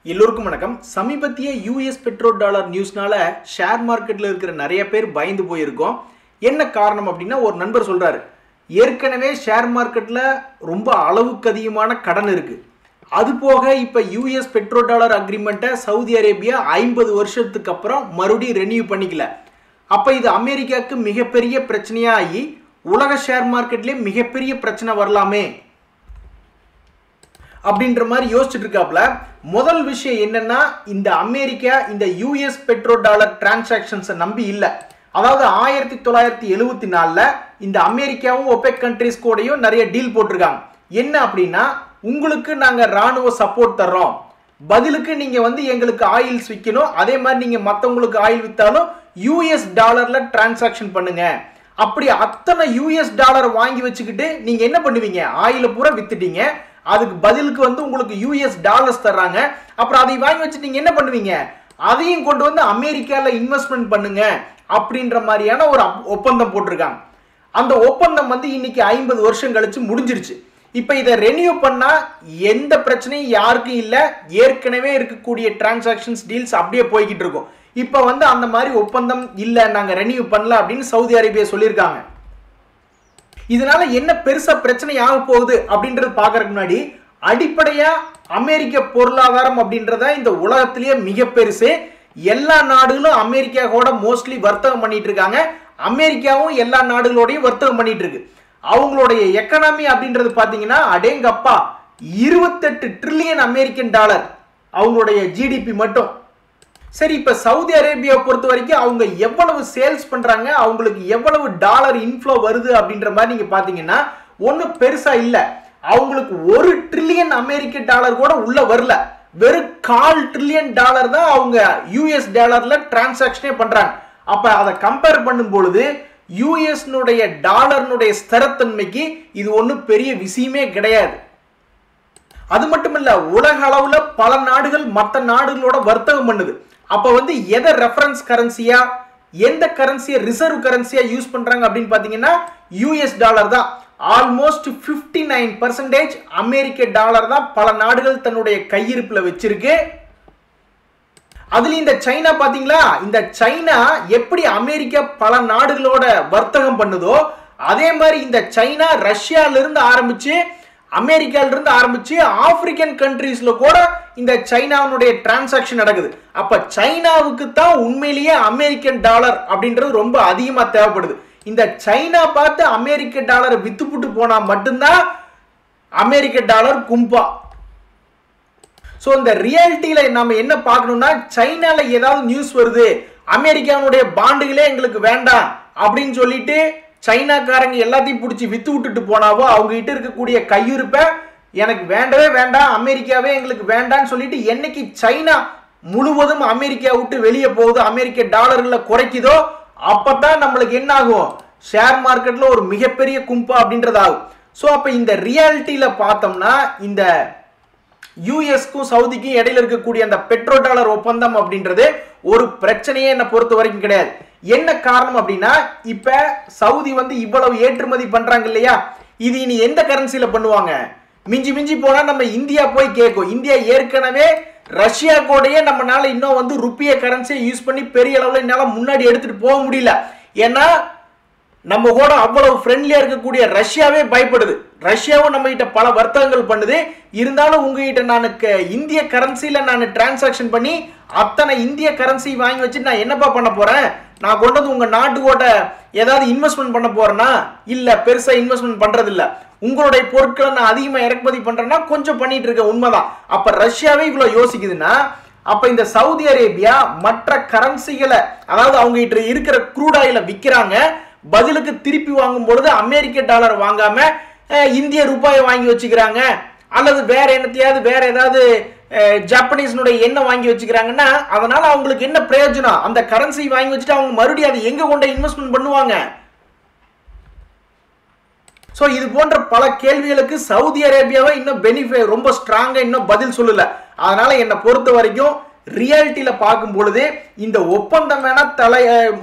எல்லோருக்கும் வணக்கம். சமீபத்திய யூஎஸ் பெட்ரோ டாலர் நியூஸ்னால ஷேர் மார்க்கெட்ல இருக்கிற நிறைய பேர் பயந்து போயிருக்கோம். என்ன காரணம் அப்படின்னா, ஒரு நண்பர் சொல்றாரு, ஏற்கனவே ஷேர் மார்க்கெட்ல ரொம்ப அளவுக்கு அதிகமான கடன் இருக்கு. அது போக இப்ப யூஎஸ் பெட்ரோ டாலர் அக்ரிமெண்ட்டை சவுதி அரேபியா 50 வருஷத்துக்கு அப்புறம் மறுபடியும் ரெனியூ பண்ணிக்கல. அப்ப இது அமெரிக்காவுக்கு மிகப்பெரிய பிரச்சனையா ஆகி உலக ஷேர் மார்க்கெட்லயே மிகப்பெரிய பிரச்சனை வரலாமே அப்படின்ற மாதிரி யோசிச்சுட்டு இருக்காப்ல. முதல் விஷயம் என்னன்னா, இந்த அமெரிக்கா இந்த யூஎஸ் பெட்ரோ டாலர் டிரான்சாக்ஷன்ஸை நம்பி இல்லை. அதாவது 1974ல இந்த அமெரிக்காவும் ஒபெக் கண்ட்ரிஸ் கூடயும் நிறைய டீல் போட்டிருக்காங்க. என்ன அப்படின்னா, உங்களுக்கு நாங்க ராணுவ சப்போர்ட் தர்றோம், பதிலுக்கு நீங்க எங்களுக்கு ஆயில்ஸ் விற்கணும், அதே மாதிரி நீங்க மற்றவங்களுக்கு ஆயில் வித்தாலும் யூஎஸ் டாலர்ல டிரான்சாக்ஷன் பண்ணுங்க. அப்படி அத்தனை யூஎஸ் டாலர் வாங்கி வச்சுக்கிட்டு நீங்க என்ன பண்ணுவீங்க? ஆயில பூரா வித்துட்டீங்க, அதுக்கு பதிலுக்கு உங்களுக்கு யூஎஸ் டாலர்ஸ் தர்றாங்க. அப்புறம் அதை வாங்கி வச்சு நீங்க என்ன பண்ணுவீங்க? அதையும் கொண்டு வந்து அமெரிக்கால இன்வெஸ்ட்மெண்ட் பண்ணுங்க அப்படின்ற மாதிரியான ஒரு ஒப்பந்தம் போட்டிருக்காங்க. அந்த ஒப்பந்தம் இன்னைக்கு 50 வருஷம் கழிச்சு முடிஞ்சிருச்சு. இப்ப இதை ரெனியூ பண்ணா எந்த பிரச்சனையும் யாருக்கும் இல்லை. ஏற்கனவே இருக்கக்கூடிய டிரான்சாக்ஷன்ஸ் டீல்ஸ் அப்படியே போய்கிட்டு இருக்கும். இப்ப அந்த மாதிரி ஒப்பந்தம் இல்லை, நாங்க ரெனியூ பண்ணல அப்படின்னு சவுதி அரேபியா சொல்லியிருக்காங்க. இதனால என்ன பெருசா பிரச்சனை ஆக போகுது அப்படின்றது பாக்குறதுக்கு முன்னாடி, அடிப்படையா அமெரிக்க பொருளாதாரம் அப்படின்றத இந்த உலகத்திலேயே மிக பெருசு. எல்லா நாடுகளும் அமெரிக்காவோட மோஸ்ட்லி வர்த்தகம் பண்ணிட்டு இருக்காங்க. அமெரிக்காவும் எல்லா நாடுகளோடையும் வர்த்தகம் பண்ணிட்டு இருக்கு. அவங்களுடைய எக்கனாமி அப்படின்றது பாத்தீங்கன்னா, அடேங்கப்பா 28 ட்ரில்லியன் அமெரிக்கன் டாலர் அவங்களுடைய ஜிடிபி மட்டும். சரி, இப்ப சவுதி அரேபியா பொறுத்த வரைக்கும் அவங்க எவ்வளவு சேல்ஸ் பண்றாங்க, அவங்களுக்கு எவ்வளவு டாலர் இன்ஃப்ளோ வருது அப்படின்ற மாதிரி நீங்க பாத்தீங்கன்னா ஒன்னும் பெருசா இல்ல. அவங்களுக்கு 1 ட்ரில்லியன் அமெரிக்க டாலர் கூட உள்ள வரல. வெறும் 1/4 ட்ரில்லியன் டாலர் தான் அவங்க யூஎஸ் டாலர்ல டிரான்சாக்ஷனே பண்றாங்க. அப்ப அதை கம்பேர் பண்ணும் பொழுது யூஎஸ் டாலர்னுடைய ஸ்திரத்தன்மைக்கு இது ஒன்னும் பெரிய விஷயமே கிடையாது. அது மட்டும் இல்ல, உலக அளவுல பல நாடுகள் மற்ற நாடுகளோட வர்த்தகம் பண்ணுது. அப்ப எதை ரெஃபரன்ஸ் கரன்சியா, எந்த கரன்சியை ரிசர்வ் கரன்சியா யூஸ் பண்றாங்க அப்படின்னு பாத்தீங்கன்னா யூஎஸ் டாலர் தான். ஆல்மோஸ்ட் 59% அமெரிக்க டாலர் தான் பல நாடுகள் தன்னுடைய கையிருப்புல வச்சிருக்கு. அதுல இந்த சைனா பாத்தீங்களா, இந்த சைனா எப்படி அமெரிக்கா பல நாடுகளோட வர்த்தகம் பண்ணுதோ அதே மாதிரி இந்த சைனா ரஷ்யால இருந்து ஆரம்பிச்சு, அமெரிக்கால இருந்து ஆரம்பிச்சு ஆப்பிரிக்கன் கண்ட்ரீஸ்ல கூட இந்த சைனாவுடைய டிரான்சாக்ஷன் நடக்குது. அப்ப சைனாவுக்கு தான் உண்மையிலேயே அமெரிக்கன் டாலர் அப்படின்றது ரொம்ப அதிகமா தேவைப்படுது. இந்த சைனா பார்த்து அமெரிக்க டாலரை வித்துப்புட்டு போனா மட்டும்தான் அமெரிக்க டாலர் கும்பா. சோ இந்த ரியாலிட்டியில நாம என்ன பார்க்கணும்னா, சைனால ஏதாவது நியூஸ் வருது, அமெரிக்காவுடைய பாண்டுகளே எங்களுக்கு வேண்டாம் அப்படின்னு சொல்லிட்டு சைனாக்காரங்க எல்லாத்தையும் பிடிச்சி வித்து விட்டுட்டு போனாவோ, அவங்க கிட்ட இருக்கக்கூடிய கையிருப்பை எனக்கு வேண்டவே வேண்டாம், அமெரிக்காவே எங்களுக்கு வேண்டான்னு சொல்லிட்டு என்னைக்கு சைனா முழுவதும் அமெரிக்கா விட்டு வெளியே போகுது, அமெரிக்க டாலர்களை குறைக்குதோ அப்பதான் நம்மளுக்கு என்ன ஆகும்? ஷேர் மார்க்கெட்ல ஒரு மிகப்பெரிய கும்பா அப்படின்றது ஆகும். சோ அப்ப இந்த ரியாலிட்டியில பார்த்தோம்னா, இந்த யூஎஸ்க்கும் சவுதிக்கும் இடையில இருக்கக்கூடிய அந்த பெட்ரோ டாலர் ஒப்பந்தம் அப்படின்றது ஒரு பிரச்சனையே என்ன பொறுத்த வரைக்கும் கிடையாது. என்ன காரணம் அப்படின்னா, இப்ப சவுதி இவ்வளவு ஏற்றுமதி பண்றாங்க இல்லையா, இது இனி எந்த கரன்சில பண்ணுவாங்க? மிஞ்சி மிஞ்சி போனா நம்ம இந்தியா போய் கேட்கும். இந்தியா ஏற்கனவே ரஷ்யா கூடயே நம்மளால இன்னும் ருப்பிய கரன்சியை யூஸ் பண்ணி பெரிய அளவுல என்னால முன்னாடி எடுத்துட்டு போக முடியல. ஏன்னா நம்ம கூட அவ்வளவு ஃப்ரெண்ட்லியா இருக்கக்கூடிய ரஷ்யாவே பயப்படுது. ரஷ்யாவும் நம்ம கிட்ட பல வர்த்தகங்கள் பண்ணுது. இருந்தாலும் உங்ககிட்ட நான் இந்திய கரன்சில நான் டிரான்சாக்ஷன் பண்ணி அத்தனை இந்திய கரன்சி வாங்கி வச்சு நான் என்னப்பா பண்ண போறேன்? நான் கொண்டு உங்க நாட்டுக்கோட ஏதாவது இன்வெஸ்ட்மெண்ட் பண்ண போறேன்னா இல்ல, பெருசா இன்வெஸ்ட்மெண்ட் பண்றது இல்ல. உங்களுடைய பொருட்களை நான் அதிகமா இறக்குமதி பண்றேன்னா கொஞ்சம் பண்ணிட்டு இருக்க, உண்மைதான். அப்ப ரஷ்யாவே இவ்வளவு யோசிக்குதுன்னா, அப்ப இந்த சவுதி அரேபியா மற்ற கரன்சிகளை, அதாவது அவங்க கிட்ட இருக்கிற க்ரூட் ஆயில விற்கிறாங்க, பதிலுக்கு திருப்பி வாங்கும் பொழுது அமெரிக்க டாலர் வாங்காம இந்திய ரூபாயை வாங்கி வச்சுக்கிறாங்க, அல்லது வேற என்னத்தையாவது வேற ஏதாவது ஜப்பானீஸ்னுடைய எண்ணெய் வாங்கி வச்சுக்கிறாங்கன்னா, அதனால அவங்களுக்கு என்ன பிரயோஜனம்? அந்த கரன்சி வாங்கி வச்சுட்டு அவங்க மறுபடியும் அதை எங்க கொண்டு இன்வெஸ்ட்மெண்ட் பண்ணுவாங்க? சோ இது போன்ற பல கேள்விகளுக்கு சவுதி அரேபியாவை இன்னும் ரொம்ப ஸ்ட்ராங்கா இன்னும் பதில் சொல்லல. அதனால என்னை பொறுத்த வரைக்கும் ரியாலிட்டியில பார்க்கும் பொழுது இந்த ஒப்பந்தம் வேணா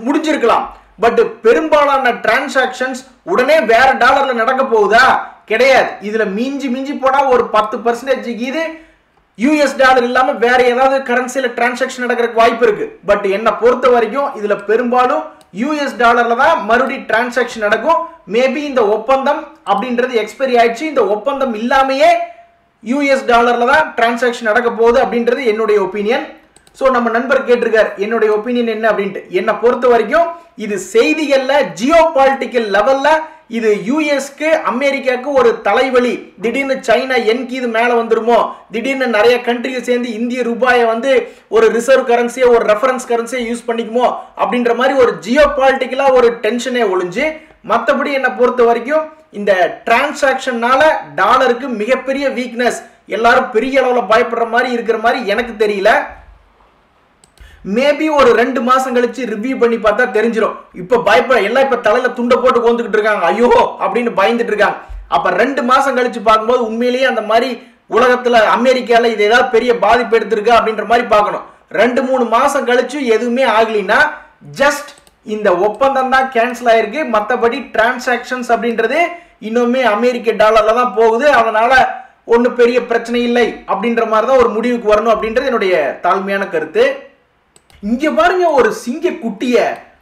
முடிஞ்சிருக்கலாம், பட் பெரும்பாலான டிரான்சாக்ஷன்ஸ் உடனே வேற டாலர்ல நடக்க போகுதா? கிடையாது. இதுல மிஞ்சி மிஞ்சி போனா ஒரு 10% இது யூஎஸ் டாலர் இல்லாம வேற ஏதாவது கரன்சில டிரான்சாக்ஷன் நடக்கிறதுக்கு வாய்ப்பு இருக்கு. பட் என்ன பொறுத்த வரைக்கும் இதுல பெரும்பாலும் யூஎஸ் டாலர்ல தான் மறுபடியும் டிரான்சாக்ஷன் நடக்கும். மேபி இந்த ஒப்பந்தம் அப்படின்றது எக்ஸ்பைரி ஆயிடுச்சு, இந்த ஒப்பந்தம் இல்லாமையே யூஎஸ் டாலர்ல தான் டிரான்சாக்ஷன் நடக்க போகுது அப்படின்றது என்னுடைய ஒப்பீனியன். ஸோ நம்ம நண்பர் கேட்டிருக்கார் என்னுடைய ஒப்பீனியன் என்ன அப்படின்ட்டு. என்னை பொறுத்த வரைக்கும் இது செய்திகள்ல ஜியோ பாலிட்டிக்கல் லெவல்ல இது யூஎஸ்க்கு அமெரிக்காவுக்கு ஒரு தலைவலி. திடீர்னு சைனா என்கி இது மேல வந்துருமோ, திடீர்னு நிறைய கண்ட்ரியை சேர்ந்து இந்திய ரூபாயை வந்து ஒரு ரிசர்வ் கரன்சியை ஒரு ரெஃபரன்ஸ் கரன்சியை யூஸ் பண்ணிக்குமோ அப்படின்ற மாதிரி ஒரு ஜியோ பாலிட்டிக்கலா ஒரு டென்ஷனே ஒளிஞ்சு, மற்றபடி என்னை பொறுத்த வரைக்கும் இந்த டிரான்சாக்ஷன்னால டாலருக்கு மிகப்பெரிய வீக்னஸ், எல்லாரும் பெரிய அளவில் பயப்படுற மாதிரி இருக்கிற மாதிரி எனக்கு தெரியல. மேபி ஒரு 2 மாசம் கழிச்சு ரிவ்யூ பண்ணி பார்த்தா தெரிஞ்சிடும். இப்ப பயப்பட எல்லாம் இப்ப தலையில துண்டை போட்டு கோந்துக்கிட்டு இருக்காங்க, ஐயோ அப்படின்னு பயந்துட்டு இருக்காங்க. அப்ப 2 மாசம் கழிச்சு பார்க்கும்போது உண்மையிலேயே அந்த மாதிரி உலகத்துல அமெரிக்கால இது ஏதாவது பெரிய பாதிப்பு எடுத்திருக்கா அப்படின்ற மாதிரி பார்க்கணும். 2-3 மாசம் கழிச்சு எதுவுமே ஆகலினா ஜஸ்ட் இந்த ஒப்பந்தம் தான் கேன்சல் ஆயிருக்கு, மற்றபடி டிரான்சாக்ஷன்ஸ் அப்படின்றது இன்னுமே அமெரிக்க டாலர்ல தான் போகுது. அதனால ஒன்றும் பெரிய பிரச்சனை இல்லை அப்படின்ற மாதிரி தான் ஒரு முடிவுக்கு வரணும் அப்படின்றது என்னுடைய தாழ்மையான கருத்து. இங்க பாருங்க ஒரு சிங்க குட்டிய,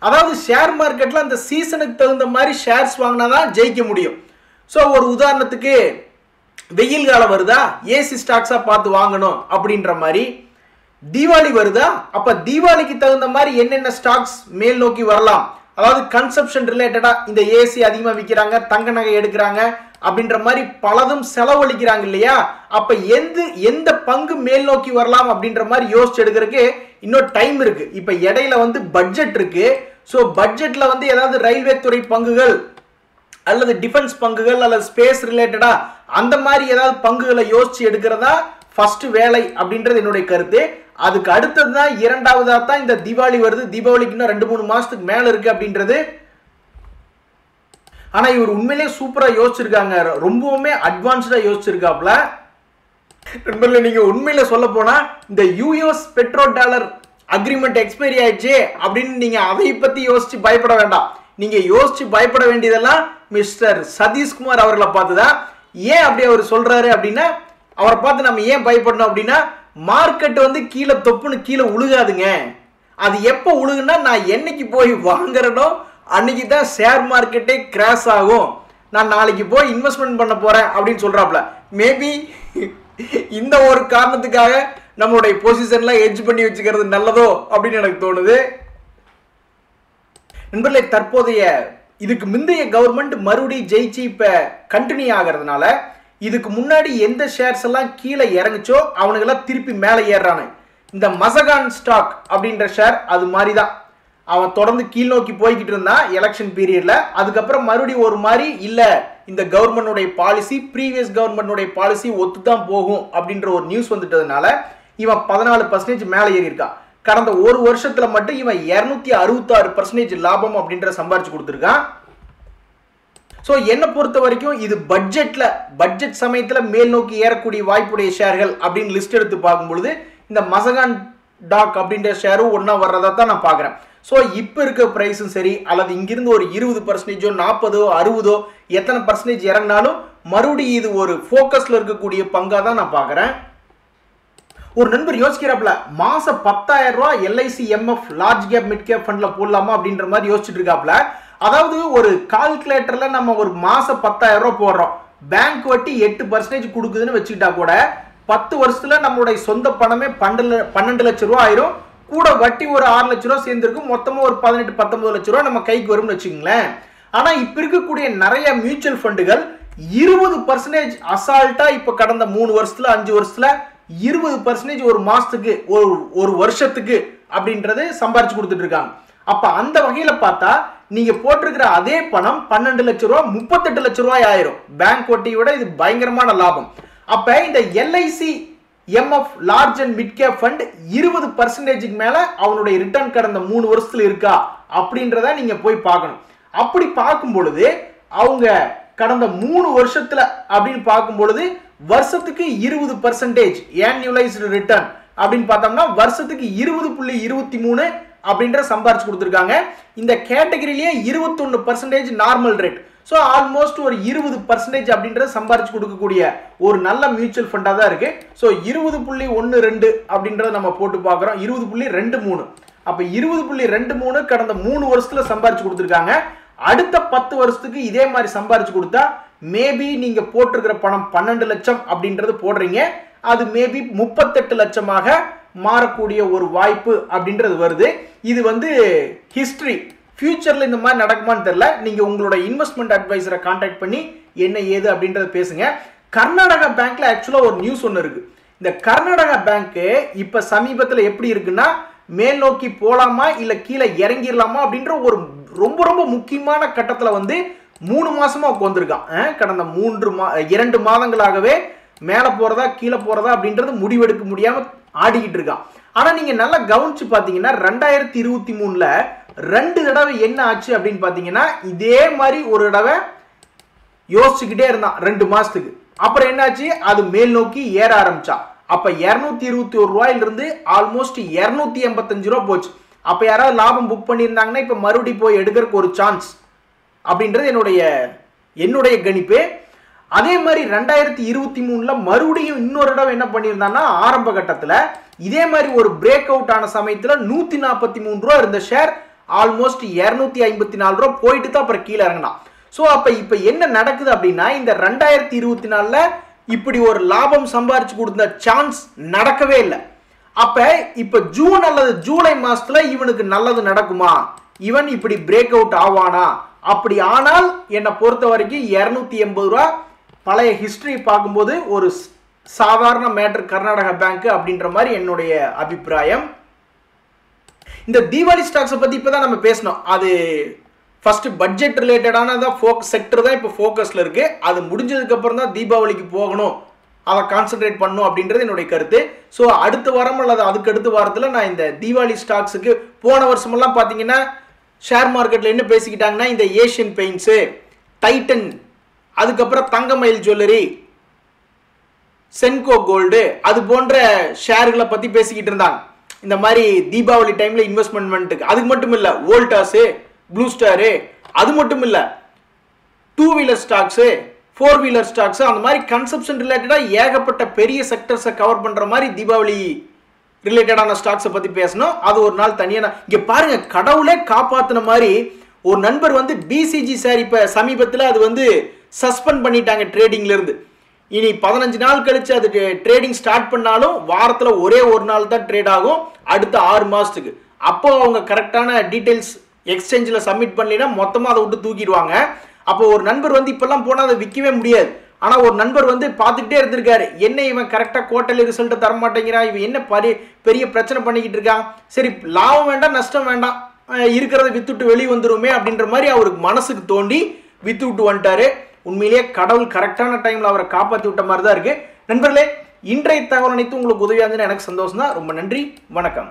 அதாவது ஷேர் மார்க்கெட்ல அந்த சீசனுக்கு தகுந்த மாதிரி ஷேர்ஸ் வாங்கினாதான் ஜெயிக்க முடியும். ஸோ ஒரு உதாரணத்துக்கு வெயில் காலம் வருதா, ஏசி ஸ்டாக்ஸா பார்த்து வாங்கணும் அப்படின்ற மாதிரி. தீபாவளி வருதா, அப்ப தீபாவளிக்கு தகுந்த மாதிரி என்னென்ன ஸ்டாக்ஸ் மேல் நோக்கி வரலாம், அதாவது கன்சப்ஷன் ரிலேட்டடா இந்த ஏசி அதிகமா விற்கிறாங்க, தங்க நகை எடுக்கிறாங்க அப்படின்ற மாதிரி பலதும் செலவழிக்கிறாங்க இல்லையா. அப்ப எந்த பங்கு மேல் நோக்கி வரலாம் அப்படின்ற மாதிரி யோசிச்சு எடுக்கிறதுக்கு இன்னும் டைம் இருக்கு. இப்ப இடையில வந்து பட்ஜெட் இருக்கு. ஸோ பட்ஜெட்ல வந்து ஏதாவது ரயில்வே துறை பங்குகள் அல்லது டிஃபென்ஸ் பங்குகள் அல்லது ஸ்பேஸ் ரிலேட்டடா அந்த மாதிரி ஏதாவது பங்குகளை யோசிச்சு எடுக்கிறதா ஃபர்ஸ்ட் வேலை அப்படின்றது என்னுடைய கருத்து. அதுக்கு அடுத்தது தான் இரண்டாவதா தான் இந்த தீபாவளி வருது, தீபாவளிக்கு இன்னும் 2-3 மாசத்துக்கு மேல இருக்கு அப்படின்றது. ஆனா இவர் உண்மையிலேயே சூப்பரா யோசிச்சிருக்காங்க, ரொம்பவுமே அட்வான்ஸ்டா யோசிச்சிருக்காப்ல. நண்பர்களே, நீங்க உண்மையில சொல்ல போனா இந்த US petro dollar agreement expiry ஆயிடுச்சு அப்படின்னு நீங்க அதை பத்தி யோசிச்சு பயப்பட வேண்டாம். நீங்க யோசிச்சு பயப்பட வேண்டியதெல்லாம் மிஸ்டர் சதீஷ்குமார் அவர்களை பார்த்துதான். ஏன் அப்படி அவர் சொல்றாரு அப்படின்னா, அவரை பார்த்து நம்ம ஏன் பயப்படணும் அப்படின்னா, மார்க்கெட் வந்து கீழே தொப்புன்னு கீழே உழுகாதுங்க. அது எப்போ உழுகுன்னா நான் என்னைக்கு போய் வாங்குறனோ அன்னைக்கு தான் ஷேர் மார்க்கெட்டே கிராஷ் ஆகும். நான் நாளைக்கு போய் இன்வெஸ்ட்மெண்ட் பண்ண போறேன் அப்படின்னு சொல்றாப்ல. மேபி இந்த ஒரு காரணத்துக்காக நம்மளுடைய பொசிஷன்ல எட்ஜ் பண்ணி வச்சுக்கிறது நல்லதோ அப்படின்னு எனக்கு தோணுது. நண்பர்களே, தற்போதைய இதுக்கு முந்தைய கவர்மெண்ட் மறுபடியும் ஜெயிச்சு இப்ப கண்டினியூ ஆகிறதுனால இதுக்கு முன்னாடி எந்த ஷேர்ஸ் எல்லாம் கீழே இறங்குச்சோ அவனுக்கெல்லாம் திருப்பி மேலே ஏறானு. இந்த மசகான் ஸ்டாக் அப்படின்ற ஷேர் அது மாதிரி தான். அவன் தொடர்ந்து கீழ் நோக்கி போய்கிட்டு இருந்தான் எலெக்ஷன் பீரியட்ல. அதுக்கப்புறம் மறுபடியும் ஒரு மாதிரி இல்ல, இந்த கவர்மெண்டோடைய பாலிசி ப்ரீவியஸ் கவர்மெண்டோடைய பாலிசி ஒத்து தான் போகும் அப்படின்ற ஒரு நியூஸ் வந்துட்டதுனால இவன் 14% மேலே ஏறி இருக்கான். கடந்த ஒரு வருஷத்துல மட்டும் இவன் 266% லாபம் அப்படின்ற சம்பாரிச்சு கொடுத்துருக்கான். ஸோ என்னை பொறுத்த வரைக்கும் இது பட்ஜெட் சமயத்தில் மேல் நோக்கி ஏறக்கூடிய வாய்ப்புடைய ஷேர்கள் அப்படின்னு லிஸ்ட் எடுத்து பார்க்கும்பொழுது இந்த மசகான் டாக் அப்படின்ற ஷேரும் ஒன்றா வர்றதா தான் நான் பார்க்குறேன். ஸோ இப்போ இருக்க ப்ரைஸும் சரி, அல்லது இங்கிருந்து ஒரு 20%, 40, 60 எத்தனை பர்சன்டேஜ் இறங்கினாலும் மறுபடியும் இது ஒரு ஃபோக்கஸில் இருக்கக்கூடிய பங்காக தான் நான் பார்க்குறேன். ஒரு நண்பர் யோசிக்கிறாப்ல, மாசம் 10,000 ரூபாய் LIC MF large cap mid cap ஃபண்ட்ல போடலாமா அப்படின்ற மாதிரி யோசிச்சுட்டு இருக்காப்ல. அதாவது ஒரு கால்குலேட்டர்ல நம்ம ஒரு மாசம் 10,000 ரூபாய் போடுறோம், பேங்க் வட்டி 8% கொடுக்குதுன்னு வச்சுக்கிட்டா கூட 10 வருஷத்துல நம்மளுடைய சொந்த பணமே 12 லட்சம் ரூபாய் ஆயிரும். கூட வட்டி ஒரு 6 லட்சம் ரூபாய் சேர்ந்திருக்கும். மொத்தமா ஒரு 18-19 லட்சம் ரூபாய் நம்ம கைக்கு வரும்னு வச்சுக்கோங்களேன். ஆனா இப்ப இருக்கக்கூடிய நிறைய மியூச்சுவல் ஃபண்டுகள் 20% அசால்ட்டா இப்ப கடந்த 3 வருஷத்துல 5 வருஷத்துல 20% ஒரு மாசத்துக்கு ஒரு வருஷத்துக்கு அப்படின்றது சம்பாரிச்சு கொடுத்துட்டு இருக்காங்க. அப்ப அந்த வகையில பார்த்தா நீங்க போட்டிருக்கிற அதே பணம் 12 லட்சம் ரூபாய் 38 லட்சம் ரூபாய் ஆயிரும். பேங்க் வட்டியை விட இது பயங்கரமான லாபம். அப்ப இந்த LIC MF large and mid cap fund 20% மேல அவனுடைய ரிட்டர்ன் கடந்த 3 வருஷத்துல இருக்கா அப்படின்றத நீங்க போய் பார்க்கணும். அப்படி பார்க்கும் பொழுது அவங்க கடந்த 3 வருஷத்துல அப்படின்னு பார்க்கும் பொழுது வருஷத்துக்கு 20% annualized ரிட்டர்ன் அப்படின்னு பார்த்தோம்னா வருஷத்துக்கு 20.23 அப்படின்ற சம்பாரிச்சு கொடுத்துருக்காங்க. இந்த கேட்டகரியிலேயே 21% நார்மல் ரேட். ஸோ ஆல்மோஸ்ட் ஒரு 20% அப்படின்றது சம்பாரிச்சு கொடுக்கக்கூடிய ஒரு நல்ல மியூச்சுவல் ஃபண்டாக தான் இருக்கு. ஸோ 20.12 அப்படின்றத நம்ம போட்டு பார்க்குறோம். 20.23 அப்போ 20.23 கடந்த 3 வருஷத்துல சம்பாரிச்சு கொடுத்துருக்காங்க. அடுத்த 10 வருஷத்துக்கு இதே மாதிரி சம்பாரிச்சு கொடுத்தா மேபி நீங்க போட்டிருக்கிற பணம் 12 லட்சம் அப்படின்றது போடுறீங்க, அது மேபி 38 லட்சமாக மாறக்கூடிய ஒரு வாய்ப்பு அப்படின்றது வருது. இது வந்து ஹிஸ்டரி. ஃபியூச்சர்ல இந்த மாதிரி நடக்குமான்னு தெரியல. நீங்க உங்களோட இன்வெஸ்ட்மெண்ட் அட்வைசரை கான்டாக்ட் பண்ணி என்ன ஏது அப்படின்றத பேசுங்க. கர்நாடகா பேங்க்ல ஆக்சுவலா ஒரு நியூஸ் ஒன்று இருக்கு. இந்த கர்நாடகா பேங்க் இப்ப சமீபத்தில் எப்படி இருக்குன்னா மேல் நோக்கி போலாமா இல்ல கீழே இறங்கிடலாமா அப்படின்ற ஒரு ரொம்ப ரொம்ப முக்கியமான கட்டத்தில் வந்து 3 மாசமா உட்காந்துருக்கான். கடந்த 2 மாதங்களாகவே மேல போறதா கீழே போறதா அப்படின்றது முடிவெடுக்க முடியாம ஆடிக்கிட்டு இருக்கான். ஆனா நீங்க நல்லா கவனிச்சு பாத்தீங்கன்னா 2023ல 2 தடவை என்ன ஆச்சு அப்படின்னு பாத்தீங்கன்னா இதே மாதிரி ஒரு தடவை யோசிச்சுக்கிட்டே இருந்தான் 2 மாசத்துக்கு. அப்புறம் என்னாச்சு, அது மேல் நோக்கி ஏற ஆரம்பிச்சா. அப்ப 221 ரூபாயிலிருந்து ஆல்மோஸ்ட் 285 ரூபா போச்சு. அப்ப யாராவது லாபம் புக் பண்ணியிருந்தாங்கன்னா இப்ப மறுபடியும் போய் எடுக்கிறதுக்கு ஒரு சான்ஸ் அப்படின்றது என்னுடைய கணிப்பு. அதே மாதிரி 2023ல மறுபடியும் இன்னொரு இடம் என்ன பண்ணியிருந்தான்னா ஆரம்ப கட்டத்தில் இதே மாதிரி ஒரு பிரேக் அவுட் ஆன சமயத்தில் 143 ரூபா இருந்த ஷேர் ஆல்மோஸ்ட் 254 ரூபா போயிட்டு தான் அப்புறம் கீழே இறங்கினா. ஸோ அப்போ இப்போ என்ன நடக்குது அப்படின்னா இந்த 2024ல இப்படி ஒரு லாபம் சம்பாரிச்சு கொடுத்த சான்ஸ் நடக்கவே இல்லை. அப்ப இப்ப ஜூன் அல்லது ஜூலை மாசத்துல இவனுக்கு நல்லது நடக்குமா, இவன் இப்படி பிரேக் அவுட் ஆவானா? அப்படி ஆனால் என்னை பொறுத்த வரைக்கும் 280 ரூபா பழைய ஹிஸ்டரி பார்க்கும்போது ஒரு சாதாரண மேட்டர் கர்நாடகா பேங்க் அப்படின்ற மாதிரி என்னுடைய அபிப்பிராயம். இந்த தீபாவளி ஸ்டாக்ஸை பத்தி இப்பதான் நம்ம பேசணும். அது ஃபர்ஸ்ட் பட்ஜெட் ரிலேட்டடான செக்டர் தான் இப்போ ஃபோக்கஸ்ல இருக்கு. அது முடிஞ்சதுக்கு அப்புறம் தான் தீபாவளிக்கு போகணும், அதை கான்சென்ட்ரேட் பண்ணும் அப்படின்றது என்னுடைய கருத்து. ஸோ அடுத்த வாரம் அல்லது அதுக்கு அடுத்த வாரத்தில் நான் இந்த தீபாவளி ஸ்டாக்ஸுக்கு போன வருஷமெல்லாம் பார்த்தீங்கன்னா ஷேர் மார்க்கெட்டில் என்ன பேசிக்கிட்டாங்கன்னா இந்த ஏஷியன் பெயிண்ட்ஸு, டைட்டன், அதுக்கப்புறம் தங்கமயில் ஜுவல்லரி, சென்கோ கோல்டு, அது போன்ற ஷேர்களை பற்றி பேசிக்கிட்டு இருந்தாங்க. இந்த மாதிரி தீபாவளி டைமில் இன்வெஸ்ட்மெண்ட்டுக்கு. அதுக்கு மட்டும் இல்லை, வோல்டாஸு, ப்ளூ ஸ்டாரு, அது மட்டும் இல்லை 2 வீலர் ஸ்டாக்ஸு, 4 வீலர் ஸ்டாக்ஸ், அந்த மாதிரி கன்சப்ஷன் ரிலேட்டடாக ஏகப்பட்ட பெரிய செக்டர்ஸை கவர் பண்ணுற மாதிரி தீபாவளி ரிலேட்டடான ஸ்டாக்ஸை பற்றி பேசணும். அது ஒரு நாள் தனியாக. இங்கே பாருங்க, கடவுளே காப்பாற்றின மாதிரி ஒரு நண்பர் வந்து பிசிஜி சார் இப்போ சமீபத்தில் அது வந்து சஸ்பெண்ட் பண்ணிட்டாங்க ட்ரேடிங்ல இருந்து. இனி 15 நாள் கழிச்சு அது ட்ரேடிங் ஸ்டார்ட் பண்ணாலும் வாரத்தில் ஒரே ஒரு நாள் தான் ட்ரேட் ஆகும் அடுத்த 6 மாசத்துக்கு. அப்போ அவங்க கரெக்டான டீட்டெயில்ஸ் எக்ஸ்சேஞ்சில் சப்மிட் பண்ணலைன்னா மொத்தமாக அதை விட்டு தூக்கிடுவாங்க. அப்போ ஒரு நண்பர் வந்து இப்பெல்லாம் போனால் அதை விற்கவே முடியாது. ஆனால் ஒரு நண்பர் வந்து பார்த்துக்கிட்டே இருந்திருக்காரு, என்ன இவன் கரெக்டாக குவார்ட்டர்லி ரிசல்ட்டை தரமாட்டேங்கிறான், இவன் என்ன பெரிய பிரச்சனை பண்ணிக்கிட்டு இருக்கான், சரி லாபம் வேண்டாம் நஷ்டம் வேண்டாம், இருக்கிறத வித்துட்டு வெளியே வந்துருமே அப்படின்ற மாதிரி அவருக்கு மனசுக்கு தோண்டி வித்து விட்டு வந்துட்டாரு. உண்மையிலேயே கடவுள் கரெக்டான டைமில் அவரை காப்பாற்றி விட்ட மாதிரி தான் இருக்கு. நண்பர்களே, இன்றைய தகவல் அனைத்து உங்களுக்கு உதவியாக இருந்ததுன்னு எனக்கு சந்தோஷம் தான். ரொம்ப நன்றி, வணக்கம்.